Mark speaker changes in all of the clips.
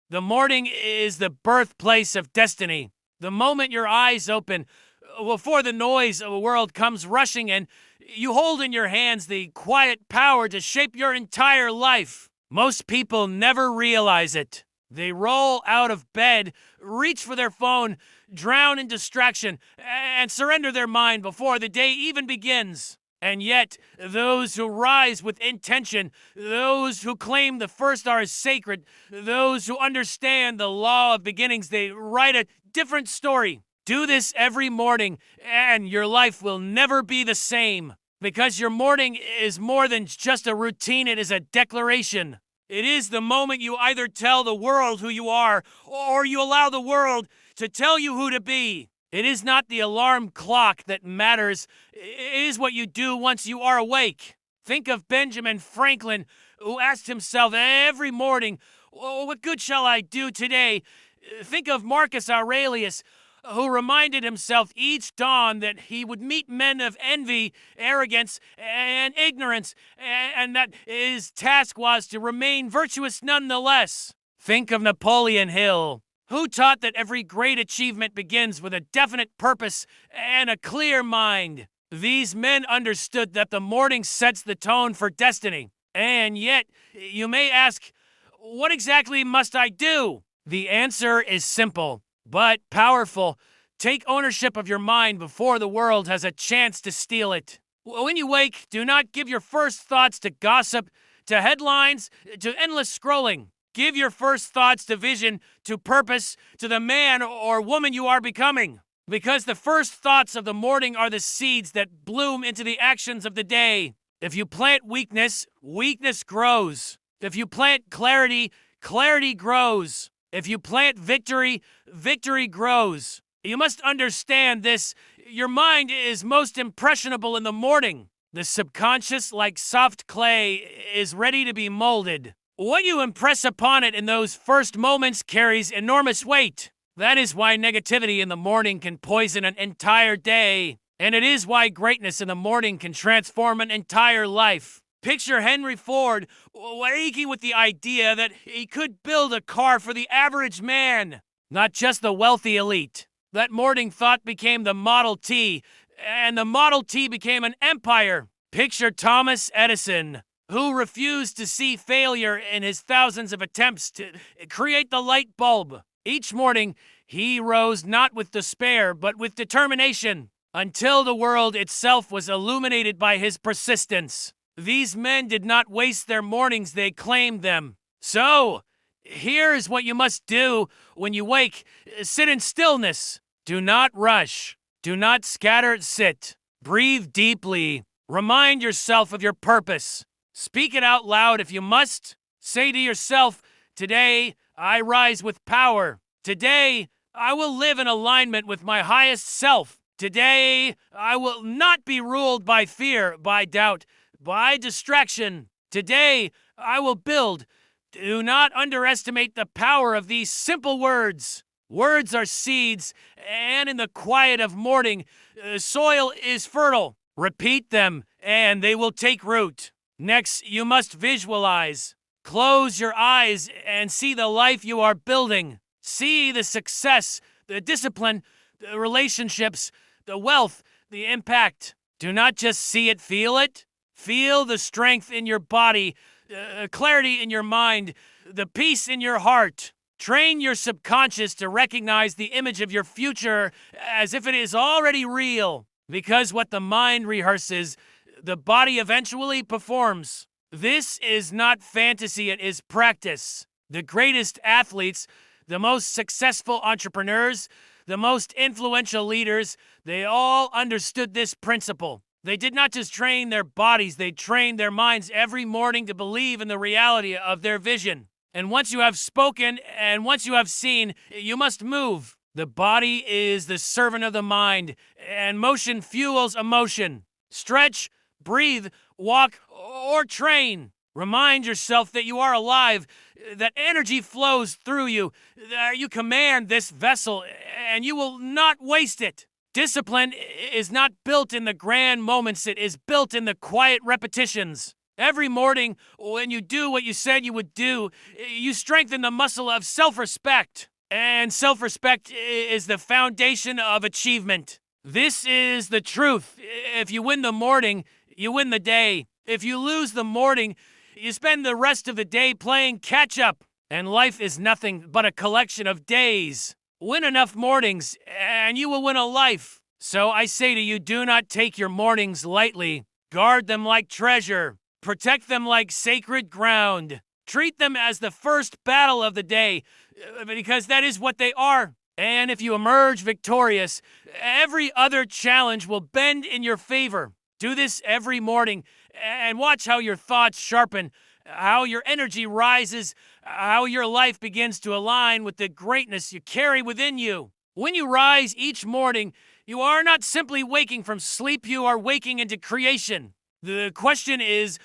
Speaker 1: The morning is the birthplace of destiny. The moment your eyes open, before the noise of the world comes rushing in, you hold in your hands the quiet power to shape your entire life. Most people never realize it. They roll out of bed, reach for their phone, drown in distraction, and surrender their mind before the day even begins. And yet, those who rise with intention, those who claim the first hour is sacred, those who understand the law of beginnings, they write a different story. Do this every morning, and your life will never be the same. Because your morning is more than just a routine, it is a declaration. It is the moment you either tell the world who you are, or you allow the world to tell you who to be. It is not the alarm clock that matters. It is what you do once you are awake. Think of Benjamin Franklin, who asked himself every morning, what good shall I do today? Think of Marcus Aurelius, who reminded himself each dawn that he would meet men of envy, arrogance, and ignorance, and that his task was to remain virtuous nonetheless. Think of Napoleon Hill, who taught that every great achievement begins with a definite purpose and a clear mind. These men understood that the morning sets the tone for destiny. And yet, you may ask, what exactly must I do? The answer is simple, but powerful. Take ownership of your mind before the world has a chance to steal it. When you wake, do not give your first thoughts to gossip, to headlines, to endless scrolling. Give your first thoughts to vision, to purpose, to the man or woman you are becoming. Because the first thoughts of the morning are the seeds that bloom into the actions of the day. If you plant weakness, weakness grows. If you plant clarity, clarity grows. If you plant victory, victory grows. You must understand this. Your mind is most impressionable in the morning. The subconscious, like soft clay, is ready to be molded. What you impress upon it in those first moments carries enormous weight. That is why negativity in the morning can poison an entire day. And it is why greatness in the morning can transform an entire life. Picture Henry Ford waking with the idea that he could build a car for the average man, not just the wealthy elite. That morning thought became the Model T, and the Model T became an empire. Picture Thomas Edison, who refused to see failure in his thousands of attempts to create the light bulb. Each morning, he rose not with despair, but with determination, until the world itself was illuminated by his persistence. These men did not waste their mornings, they claimed them. So, here is what you must do when you wake. Sit in stillness. Do not rush. Do not scatter, sit. Breathe deeply. Remind yourself of your purpose. Speak it out loud if you must. Say to yourself, today I rise with power. Today I will live in alignment with my highest self. Today I will not be ruled by fear, by doubt, by distraction. Today I will build. Do not underestimate the power of these simple words. Words are seeds, and in the quiet of morning, soil is fertile. Repeat them, and they will take root. Next, you must visualize. Close your eyes and see the life you are building. See the success, the discipline, the relationships, the wealth, the impact. Do not just see it, feel it. Feel the strength in your body, clarity in your mind, the peace in your heart. Train your subconscious to recognize the image of your future as if it is already real. Because what the mind rehearses, the body eventually performs. This is not fantasy, it is practice. The greatest athletes, the most successful entrepreneurs, the most influential leaders, they all understood this principle. They did not just train their bodies, they trained their minds every morning to believe in the reality of their vision. And once you have spoken and once you have seen, you must move. The body is the servant of the mind, and motion fuels emotion. Stretch, breathe, walk, or train. Remind yourself that you are alive, that energy flows through you, that you command this vessel, and you will not waste it. Discipline is not built in the grand moments, it is built in the quiet repetitions. Every morning, when you do what you said you would do, you strengthen the muscle of self-respect. And self-respect is the foundation of achievement. This is the truth. If you win the morning, you win the day. If you lose the morning, you spend the rest of the day playing catch-up. And life is nothing but a collection of days. Win enough mornings, and you will win a life. So I say to you, do not take your mornings lightly. Guard them like treasure. Protect them like sacred ground. Treat them as the first battle of the day, because that is what they are. And if you emerge victorious, every other challenge will bend in your favor. Do this every morning, and watch how your thoughts sharpen, how your energy rises, how your life begins to align with the greatness you carry within you. When you rise each morning, you are not simply waking from sleep, you are waking into creation. The question is,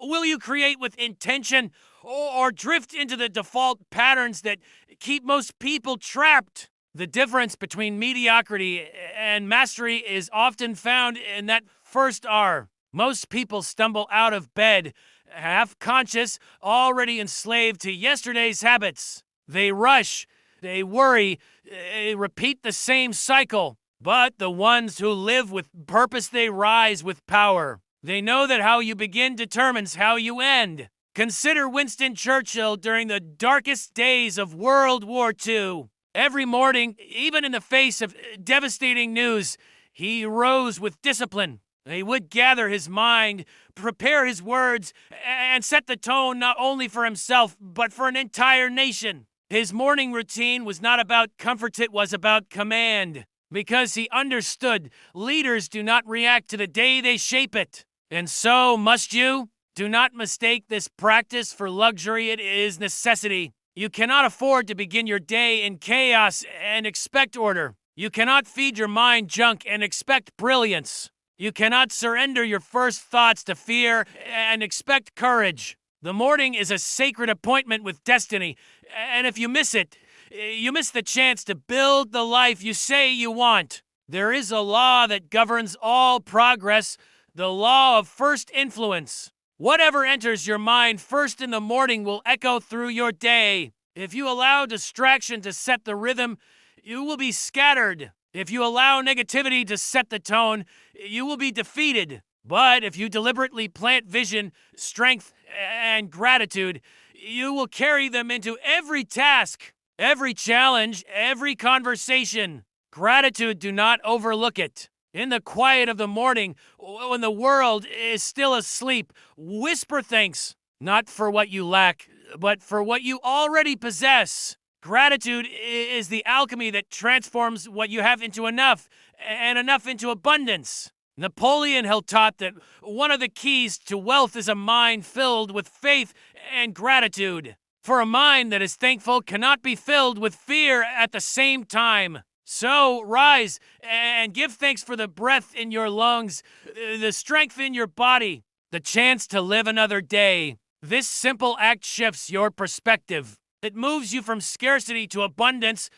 Speaker 1: will you create with intention or drift into the default patterns that keep most people trapped? The difference between mediocrity and mastery is often found in that first R. Most people stumble out of bed, half-conscious, already enslaved to yesterday's habits. They rush, they worry, they repeat the same cycle. But the ones who live with purpose, they rise with power. They know that how you begin determines how you end. Consider Winston Churchill during the darkest days of World War II. Every morning, even in the face of devastating news, he rose with discipline. He would gather his mind, prepare his words, and set the tone not only for himself, but for an entire nation. His morning routine was not about comfort, it was about command. Because he understood leaders do not react to the day, they shape it. And so must you. Do not mistake this practice for luxury, it is necessity. You cannot afford to begin your day in chaos and expect order. You cannot feed your mind junk and expect brilliance. You cannot surrender your first thoughts to fear and expect courage. The morning is a sacred appointment with destiny, and if you miss it, you miss the chance to build the life you say you want. There is a law that governs all progress, the law of first influence. Whatever enters your mind first in the morning will echo through your day. If you allow distraction to set the rhythm, you will be scattered. If you allow negativity to set the tone, you will be defeated. But if you deliberately plant vision, strength, and gratitude, you will carry them into every task, every challenge, every conversation. Gratitude, do not overlook it. In the quiet of the morning, when the world is still asleep, whisper thanks, not for what you lack, but for what you already possess. Gratitude is the alchemy that transforms what you have into enough, and enough into abundance. Napoleon Hill taught that one of the keys to wealth is a mind filled with faith and gratitude. For a mind that is thankful cannot be filled with fear at the same time. So rise and give thanks for the breath in your lungs, the strength in your body, the chance to live another day. This simple act shifts your perspective. It moves you from scarcity to abundance,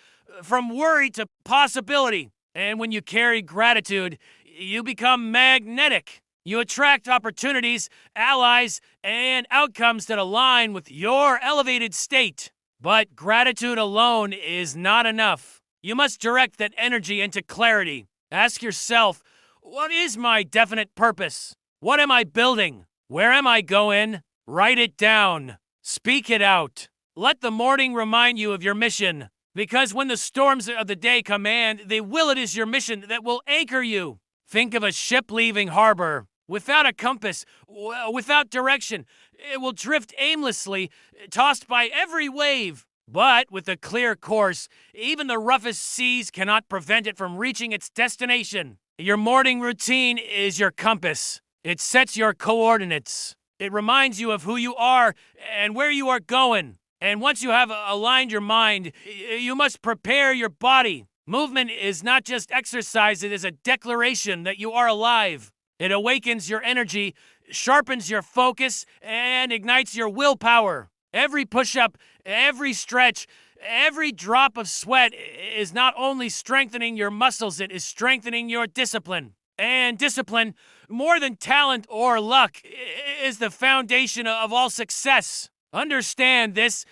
Speaker 1: from worry to possibility. And when you carry gratitude, you become magnetic. You attract opportunities, allies, and outcomes that align with your elevated state. But gratitude alone is not enough. You must direct that energy into clarity. Ask yourself, what is my definite purpose? What am I building? Where am I going? Write it down. Speak it out. Let the morning remind you of your mission. Because when the storms of the day command, it is your mission that will anchor you. Think of a ship leaving harbor. Without a compass, without direction, it will drift aimlessly, tossed by every wave. But with a clear course, even the roughest seas cannot prevent it from reaching its destination. Your morning routine is your compass. It sets your coordinates. It reminds you of who you are and where you are going. And once you have aligned your mind, you must prepare your body. Movement is not just exercise, it is a declaration that you are alive. It awakens your energy, sharpens your focus, and ignites your willpower. Every push-up, every stretch, every drop of sweat is not only strengthening your muscles, it is strengthening your discipline. And discipline, more than talent or luck, is the foundation of all success. Understand this.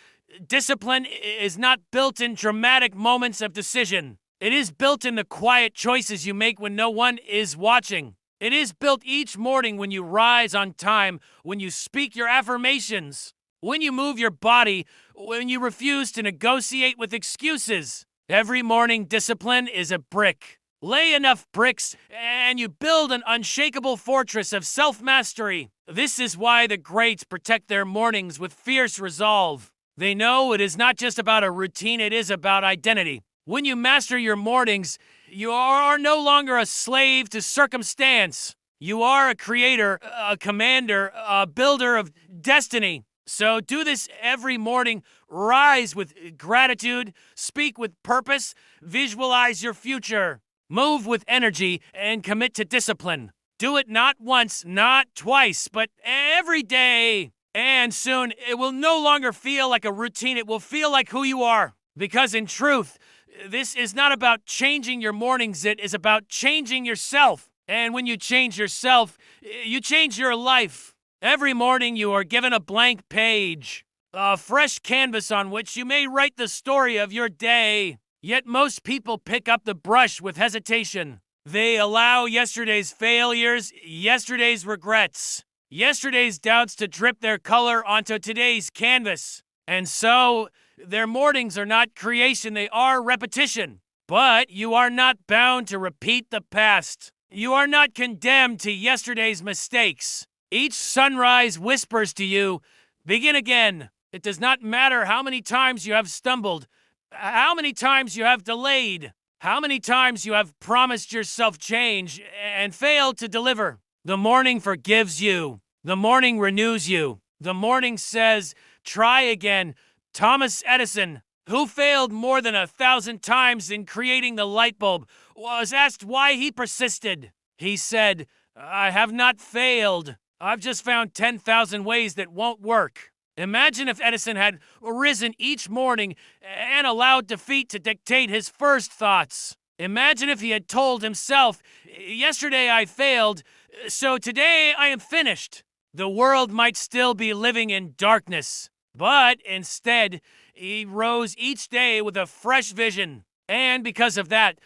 Speaker 1: Discipline is not built in dramatic moments of decision. It is built in the quiet choices you make when no one is watching. It is built each morning when you rise on time, when you speak your affirmations, when you move your body, when you refuse to negotiate with excuses. Every morning, discipline is a brick. Lay enough bricks, and you build an unshakable fortress of self-mastery. This is why the greats protect their mornings with fierce resolve. They know it is not just about a routine, it is about identity. When you master your mornings, you are no longer a slave to circumstance. You are a creator, a commander, a builder of destiny. So do this every morning. Rise with gratitude, speak with purpose, visualize your future. Move with energy and commit to discipline. Do it not once, not twice, but every day. And soon it will no longer feel like a routine. It will feel like who you are. Because in truth, this is not about changing your mornings. It is about changing yourself. And when you change yourself, you change your life. Every morning you are given a blank page, a fresh canvas on which you may write the story of your day. Yet most people pick up the brush with hesitation. They allow yesterday's failures, yesterday's regrets, yesterday's doubts to drip their color onto today's canvas. And so, their mornings are not creation, they are repetition. But you are not bound to repeat the past. You are not condemned to yesterday's mistakes. Each sunrise whispers to you, begin again. It does not matter how many times you have stumbled, how many times you have delayed, how many times you have promised yourself change and failed to deliver. The morning forgives you. The morning renews you. The morning says, try again. Thomas Edison, who failed more than 1,000 times in creating the light bulb, was asked why he persisted. He said, I have not failed. I've just found 10,000 ways that won't work. Imagine if Edison had risen each morning and allowed defeat to dictate his first thoughts. Imagine if he had told himself, yesterday I failed, so today I am finished. The world might still be living in darkness. But instead, he rose each day with a fresh vision. And because of that,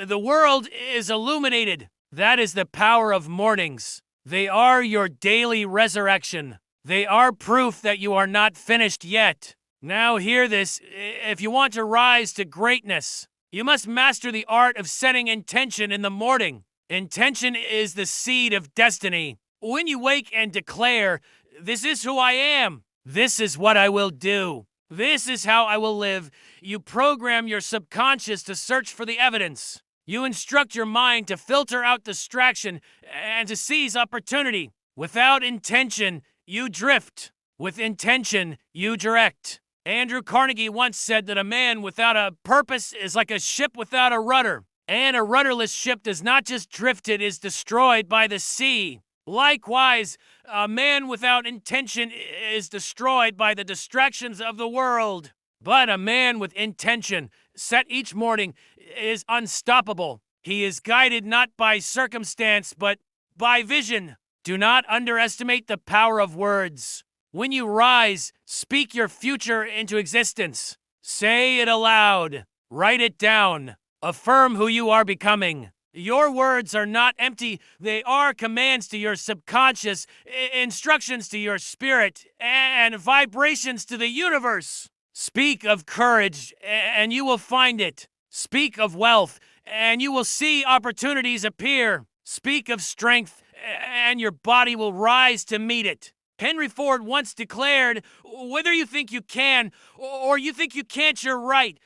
Speaker 1: the world is illuminated. That is the power of mornings. They are your daily resurrection. They are proof that you are not finished yet. Now hear this. If you want to rise to greatness, you must master the art of setting intention in the morning. Intention is the seed of destiny. When you wake and declare, this is who I am. This is what I will do. This is how I will live. You program your subconscious to search for the evidence. You instruct your mind to filter out distraction and to seize opportunity. Without intention, you drift. With intention, you direct. Andrew Carnegie once said that a man without a purpose is like a ship without a rudder. And a rudderless ship does not just drift, it is destroyed by the sea. Likewise, a man without intention is destroyed by the distractions of the world. But a man with intention, set each morning, is unstoppable. He is guided not by circumstance, but by vision. Do not underestimate the power of words. When you rise, speak your future into existence. Say it aloud. Write it down. Affirm who you are becoming. Your words are not empty. They are commands to your subconscious, instructions to your spirit, and vibrations to the universe. Speak of courage, and you will find it. Speak of wealth, and you will see opportunities appear. Speak of strength, and your body will rise to meet it. Henry Ford once declared, whether you think you can or you think you can't, you're right.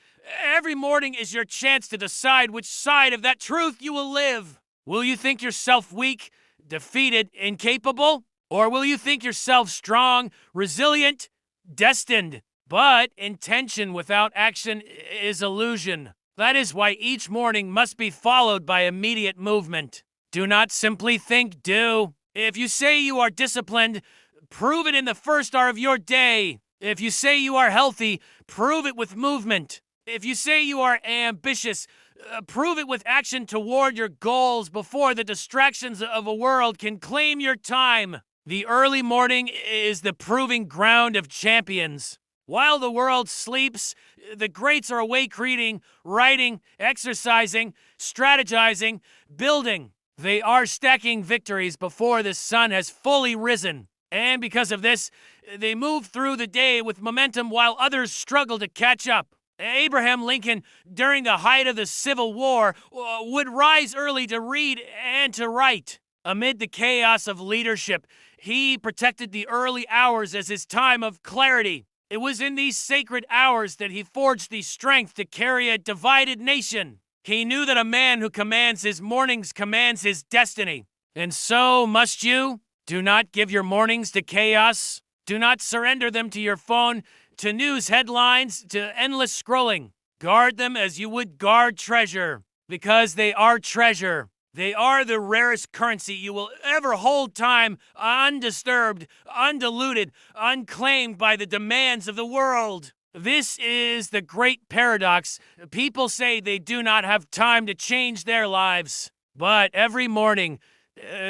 Speaker 1: Every morning is your chance to decide which side of that truth you will live. Will you think yourself weak, defeated, incapable? Or will you think yourself strong, resilient, destined? But intention without action is illusion. That is why each morning must be followed by immediate movement. Do not simply think, do. If you say you are disciplined, prove it in the first hour of your day. If you say you are healthy, prove it with movement. If you say you are ambitious, prove it with action toward your goals before the distractions of a world can claim your time. The early morning is the proving ground of champions. While the world sleeps, the greats are awake reading, writing, exercising, strategizing, building. They are stacking victories before the sun has fully risen. And because of this, they move through the day with momentum while others struggle to catch up. Abraham Lincoln, during the height of the Civil War, would rise early to read and to write. Amid the chaos of leadership, he protected the early hours as his time of clarity. It was in these sacred hours that he forged the strength to carry a divided nation. He knew that a man who commands his mornings commands his destiny. And so must you. Do not give your mornings to chaos. Do not surrender them to your phone, to news headlines, to endless scrolling. Guard them as you would guard treasure, because they are treasure. They are the rarest currency you will ever hold, time undisturbed, undiluted, unclaimed by the demands of the world. This is the great paradox. People say they do not have time to change their lives, but every morning,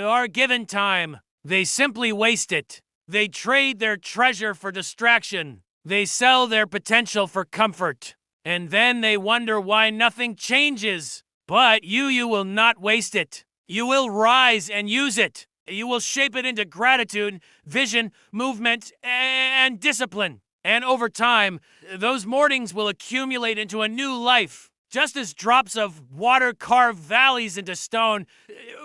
Speaker 1: or given time, they simply waste it. They trade their treasure for distraction. They sell their potential for comfort. And then they wonder why nothing changes. But you will not waste it. You will rise and use it. You will shape it into gratitude, vision, movement, and discipline. And over time, those mornings will accumulate into a new life. Just as drops of water carve valleys into stone,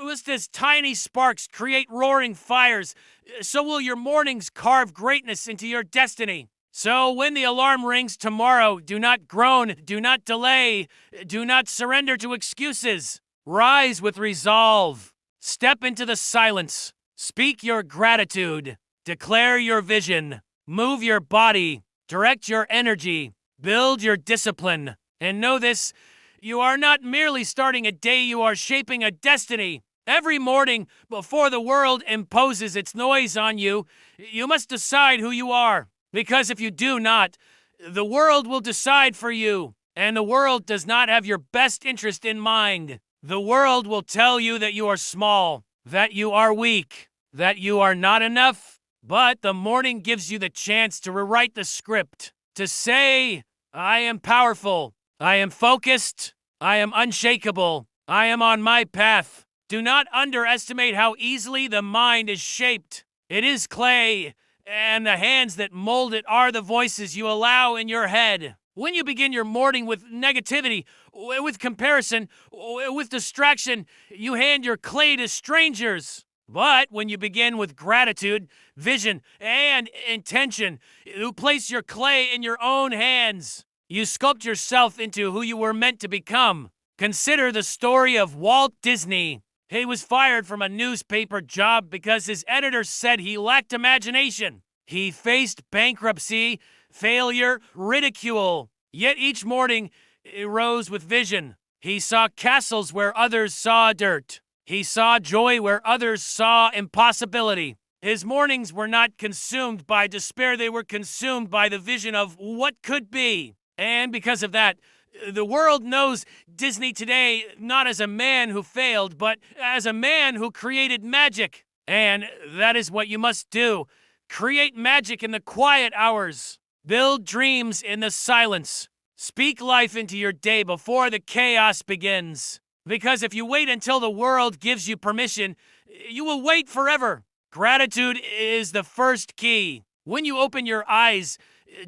Speaker 1: just as tiny sparks create roaring fires, so will your mornings carve greatness into your destiny. So when the alarm rings tomorrow, do not groan, do not delay, do not surrender to excuses. Rise with resolve. Step into the silence. Speak your gratitude. Declare your vision. Move your body. Direct your energy. Build your discipline. And know this, you are not merely starting a day, you are shaping a destiny. Every morning, before the world imposes its noise on you, you must decide who you are. Because if you do not, the world will decide for you. And the world does not have your best interest in mind. The world will tell you that you are small, that you are weak, that you are not enough. But the morning gives you the chance to rewrite the script, to say, I am powerful, I am focused, I am unshakable, I am on my path. Do not underestimate how easily the mind is shaped. It is clay, and the hands that mold it are the voices you allow in your head. When you begin your morning with negativity, with comparison, with distraction, you hand your clay to strangers. But when you begin with gratitude, vision, and intention, you place your clay in your own hands. You sculpt yourself into who you were meant to become. Consider the story of Walt Disney. He was fired from a newspaper job because his editor said he lacked imagination. He faced bankruptcy, failure, ridicule. Yet each morning, he rose with vision. He saw castles where others saw dirt. He saw joy where others saw impossibility. His mornings were not consumed by despair. They were consumed by the vision of what could be. And because of that, the world knows Disney today not as a man who failed, but as a man who created magic. And that is what you must do. Create magic in the quiet hours. Build dreams in the silence. Speak life into your day before the chaos begins. Because if you wait until the world gives you permission, you will wait forever. Gratitude is the first key. When you open your eyes,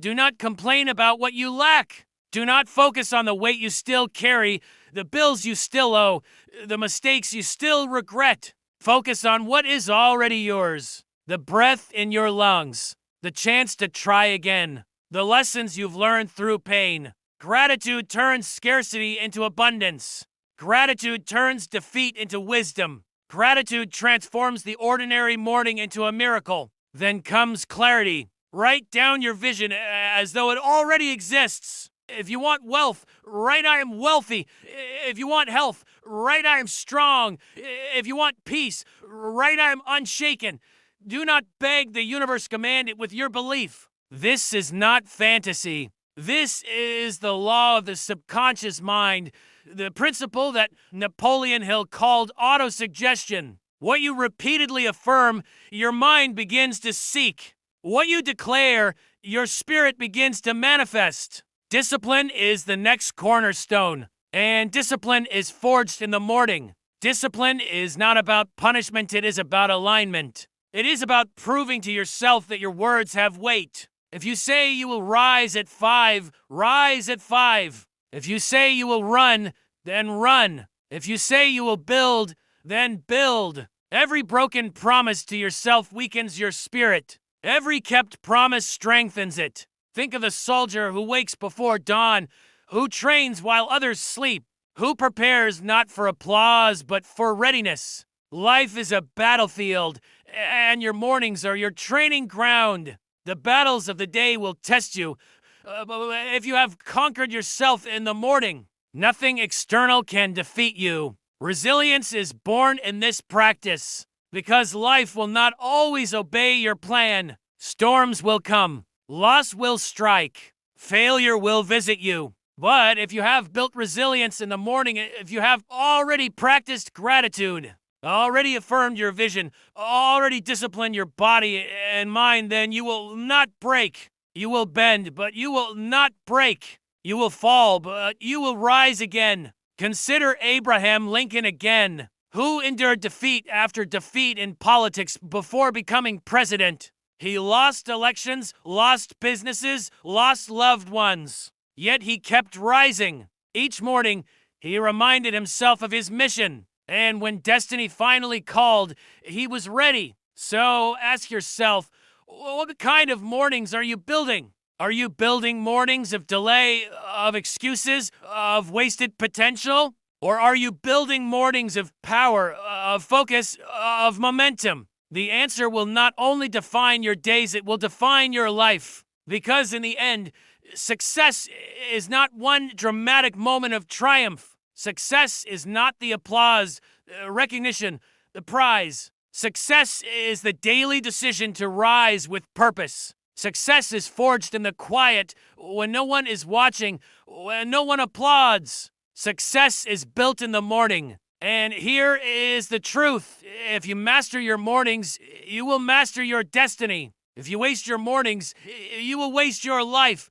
Speaker 1: do not complain about what you lack. Do not focus on the weight you still carry, the bills you still owe, the mistakes you still regret. Focus on what is already yours. The breath in your lungs, the chance to try again, the lessons you've learned through pain. Gratitude turns scarcity into abundance. Gratitude turns defeat into wisdom. Gratitude transforms the ordinary morning into a miracle. Then comes clarity. Write down your vision as though it already exists. If you want wealth, write I am wealthy. If you want health, write I am strong. If you want peace, write I am unshaken. Do not beg the universe, command it with your belief. This is not fantasy. This is the law of the subconscious mind, the principle that Napoleon Hill called autosuggestion. What you repeatedly affirm, your mind begins to seek. What you declare, your spirit begins to manifest. Discipline is the next cornerstone, and discipline is forged in the morning. Discipline is not about punishment, it is about alignment. It is about proving to yourself that your words have weight. If you say you will rise at 5, rise at 5. If you say you will run, then run. If you say you will build, then build. Every broken promise to yourself weakens your spirit. Every kept promise strengthens it. Think of the soldier who wakes before dawn, who trains while others sleep, who prepares not for applause but for readiness. Life is a battlefield, and your mornings are your training ground. The battles of the day will test you. If you have conquered yourself in the morning, nothing external can defeat you. Resilience is born in this practice, because life will not always obey your plan. Storms will come. Loss will strike. Failure will visit you. But if you have built resilience in the morning, if you have already practiced gratitude, already affirmed your vision, already disciplined your body and mind, then you will not break. You will bend, but you will not break. You will fall, but you will rise again. Consider Abraham Lincoln again, who endured defeat after defeat in politics before becoming president. He lost elections, lost businesses, lost loved ones. Yet he kept rising. Each morning, he reminded himself of his mission. And when destiny finally called, he was ready. So ask yourself, what kind of mornings are you building? Are you building mornings of delay, of excuses, of wasted potential? Or are you building mornings of power, of focus, of momentum? The answer will not only define your days, it will define your life. Because in the end, success is not one dramatic moment of triumph. Success is not the applause, recognition, the prize. Success is the daily decision to rise with purpose. Success is forged in the quiet, when no one is watching, when no one applauds. Success is built in the morning. And here is the truth. If you master your mornings, you will master your destiny. If you waste your mornings, you will waste your life.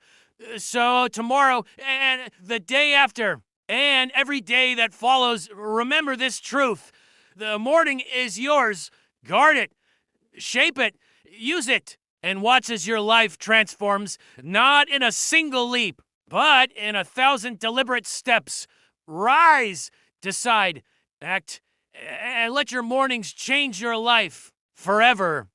Speaker 1: So tomorrow and the day after and every day that follows, remember this truth. The morning is yours. Guard it, shape it, use it, and watch as your life transforms, not in a single leap, but in 1,000 deliberate steps. Rise, decide, act, and let your mornings change your life forever.